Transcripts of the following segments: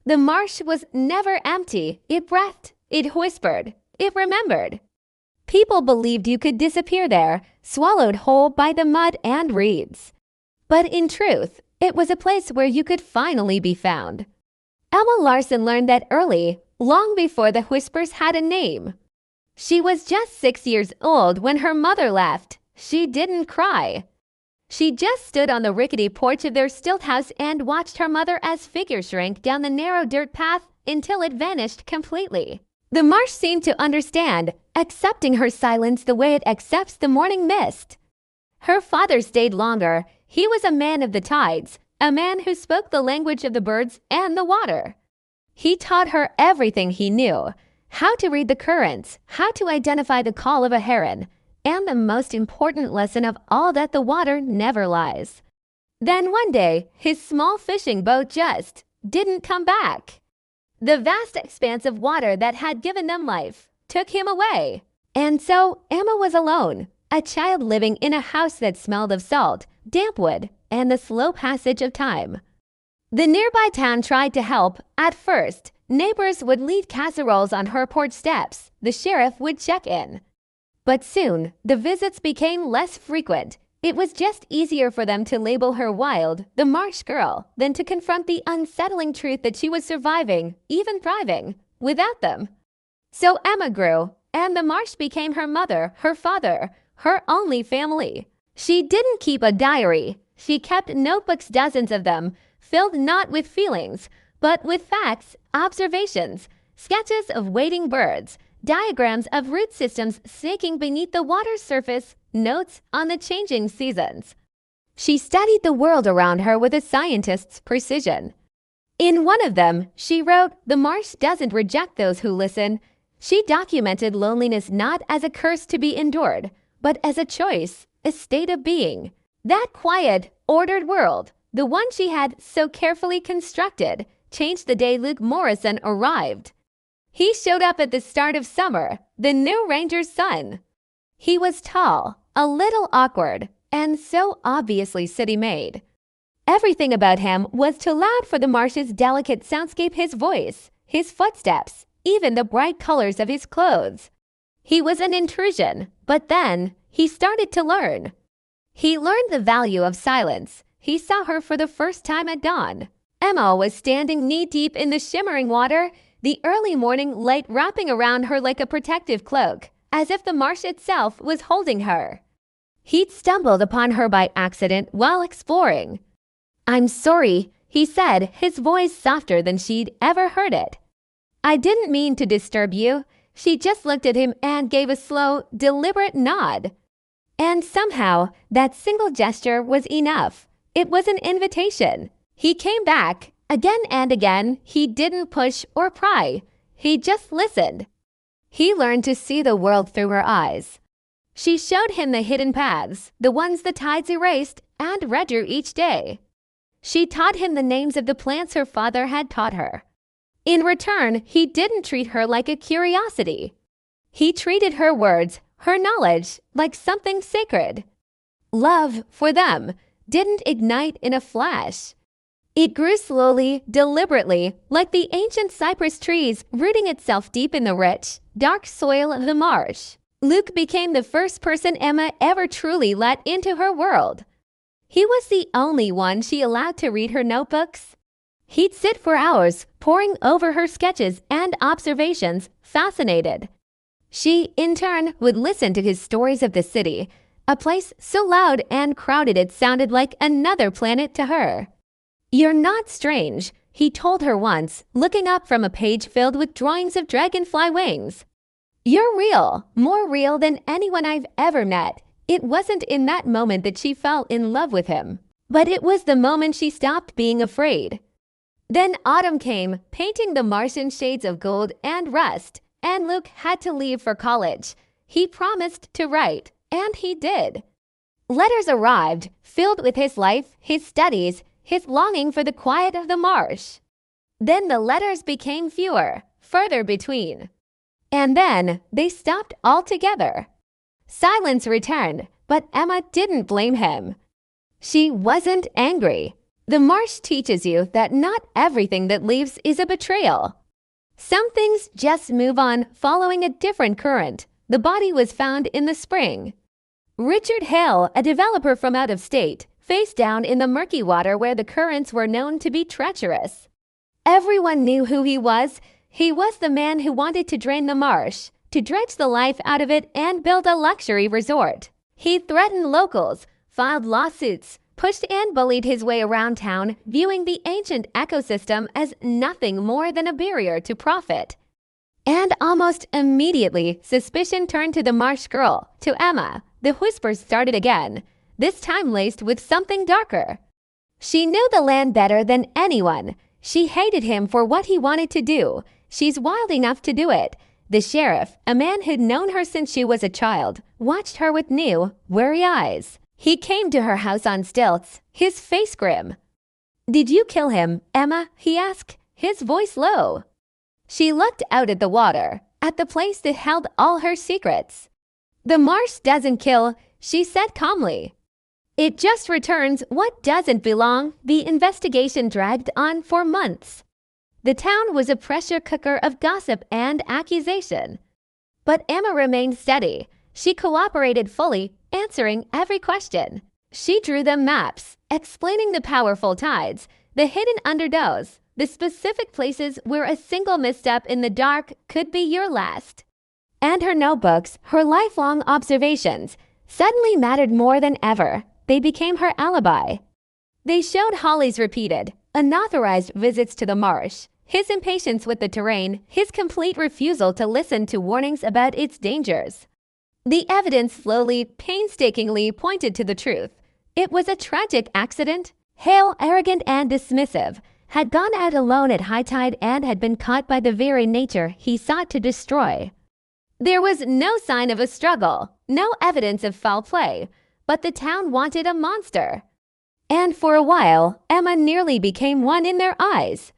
The marsh was never empty. It breathed, it whispered, it remembered. People believed you could disappear there, swallowed whole by the mud and reeds. But in truth, it was a place where you could finally be found. Emma Larsen learned that early, long before the whispers had a name. She was just 6 years old when her mother left. She didn't cry. She just stood on the rickety porch of their stilt house and watched her mother as figure shrank down the narrow dirt path until it vanished completely. The marsh seemed to understand, accepting her silence the way it accepts the morning mist. Her father stayed longer. He was a man of the tides, a man who spoke the language of the birds and the water. He taught her everything he knew, how to read the currents, how to identify the call of a heron, and the most important lesson of all, that the water never lies. Then one day, his small fishing boat just didn't come back. The vast expanse of water that had given them life took him away. And so Emma was alone, a child living in a house that smelled of salt, damp wood, and the slow passage of time. The nearby town tried to help. At first, neighbors would leave casseroles on her porch steps. The sheriff would check in. But soon, the visits became less frequent. It was just easier for them to label her wild, the marsh girl, than to confront the unsettling truth that she was surviving, even thriving, without them. So Emma grew, and the marsh became her mother, her father, her only family. She didn't keep a diary. She kept notebooks, dozens of them, filled not with feelings, but with facts, observations, sketches of wading birds, diagrams of root systems snaking beneath the water's surface, notes on the changing seasons. She studied the world around her with a scientist's precision. In one of them, she wrote, "The marsh doesn't reject those who listen." She documented loneliness not as a curse to be endured, but as a choice, a state of being. That quiet, ordered world, the one she had so carefully constructed, changed the day Luke Morrison arrived. He showed up at the start of summer, the new ranger's son. He was tall, a little awkward, and so obviously city-made. Everything about him was too loud for the marsh's delicate soundscape: his voice, his footsteps, even the bright colors of his clothes. He was an intrusion, but then he started to learn. He learned the value of silence. He saw her for the first time at dawn. Emma was standing knee-deep in the shimmering water, the early morning light wrapping around her like a protective cloak, as if the marsh itself was holding her. He'd stumbled upon her by accident while exploring. "I'm sorry," he said, his voice softer than she'd ever heard it. "I didn't mean to disturb you." She just looked at him and gave a slow, deliberate nod. And somehow, that single gesture was enough. It was an invitation. He came back. Again and again. He didn't push or pry. He just listened. He learned to see the world through her eyes. She showed him the hidden paths, the ones the tides erased and redrew each day. She taught him the names of the plants her father had taught her. In return, he didn't treat her like a curiosity. He treated her words, her knowledge, like something sacred. Love, for them, didn't ignite in a flash. It grew slowly, deliberately, like the ancient cypress trees rooting itself deep in the rich, dark soil of the marsh. Luke became the first person Emma ever truly let into her world. He was the only one she allowed to read her notebooks. He'd sit for hours, poring over her sketches and observations, fascinated. She, in turn, would listen to his stories of the city, a place so loud and crowded it sounded like another planet to her. "You're not strange," he told her once, looking up from a page filled with drawings of dragonfly wings. "You're real, more real than anyone I've ever met." It wasn't in that moment that she fell in love with him, but it was the moment she stopped being afraid. Then autumn came, painting the marsh in shades of gold and rust, and Luke had to leave for college. He promised to write, and he did. Letters arrived, filled with his life, his studies, his longing for the quiet of the marsh. Then the letters became fewer, further between. And then they stopped altogether. Silence returned, but Emma didn't blame him. She wasn't angry. The marsh teaches you that not everything that leaves is a betrayal. Some things just move on following a different current. The body was found in the spring. Richard Hale, a developer from out of state, face down in the murky water where the currents were known to be treacherous. Everyone knew who he was. He was the man who wanted to drain the marsh, to dredge the life out of it and build a luxury resort. He threatened locals, filed lawsuits, pushed and bullied his way around town, viewing the ancient ecosystem as nothing more than a barrier to profit. And almost immediately, suspicion turned to the marsh girl, to Emma. The whispers started again, this time laced with something darker. She knew the land better than anyone. She hated him for what he wanted to do. She's wild enough to do it. The sheriff, a man who'd known her since she was a child, watched her with new, wary eyes. He came to her house on stilts, his face grim. "Did you kill him, Emma?" he asked, his voice low. She looked out at the water, at the place that held all her secrets. "The marsh doesn't kill," she said calmly. "It just returns what doesn't belong." The investigation dragged on for months. The town was a pressure cooker of gossip and accusation. But Emma remained steady. She cooperated fully, answering every question. She drew them maps, explaining the powerful tides, the hidden undertows, the specific places where a single misstep in the dark could be your last. And her notebooks, her lifelong observations, suddenly mattered more than ever. They became her alibi. They showed Holly's repeated, unauthorized visits to the marsh, his impatience with the terrain, his complete refusal to listen to warnings about its dangers. The evidence slowly, painstakingly pointed to the truth. It was a tragic accident. Hale, arrogant and dismissive, had gone out alone at high tide and had been caught by the very nature he sought to destroy. There was no sign of a struggle, no evidence of foul play, but the town wanted a monster. And for a while, Emma nearly became one in their eyes.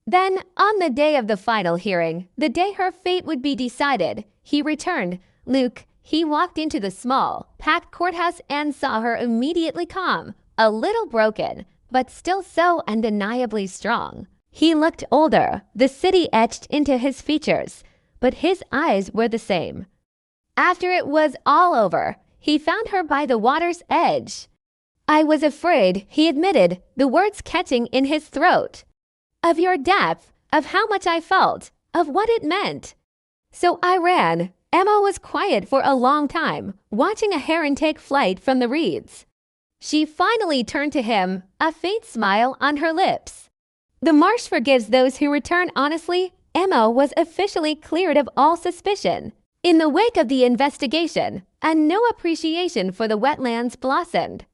Then, on the day of the final hearing, the day her fate would be decided, he returned. Luke, he walked into the small, packed courthouse and saw her immediately calm, a little broken, but still so undeniably strong. He looked older, the city etched into his features, but his eyes were the same. After it was all over, he found her by the water's edge. "I was afraid," he admitted, the words catching in his throat. "Of your depth, of how much I felt, of what it meant. So I ran." Emma was quiet for a long time, watching a heron take flight from the reeds. She finally turned to him, a faint smile on her lips. "The marsh forgives those who return honestly." Emma was officially cleared of all suspicion. In the wake of the investigation, a new appreciation for the wetlands blossomed.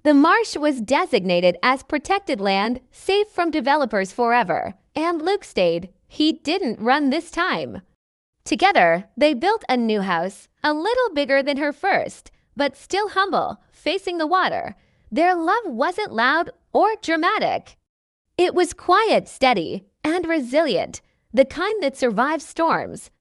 The marsh was designated as protected land, safe from developers forever, and Luke stayed. He didn't run this time. Together, they built a new house, a little bigger than her first, but still humble, facing the water. Their love wasn't loud or dramatic. It was quiet, steady, and resilient, the kind that survives storms.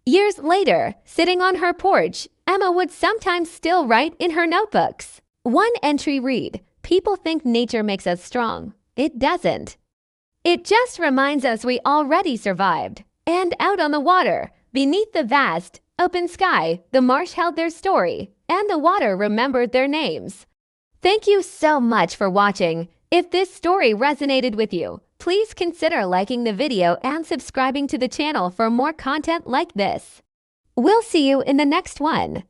Years later, sitting on her porch, Emma would sometimes still write in her notebooks. One entry read, "People think nature makes us strong. It doesn't. It just reminds us we already survived." And out on the water, beneath the vast, open sky, the marsh held their story, and the water remembered their names. Thank you so much for watching. If this story resonated with you, please consider liking the video and subscribing to the channel for more content like this. We'll see you in the next one.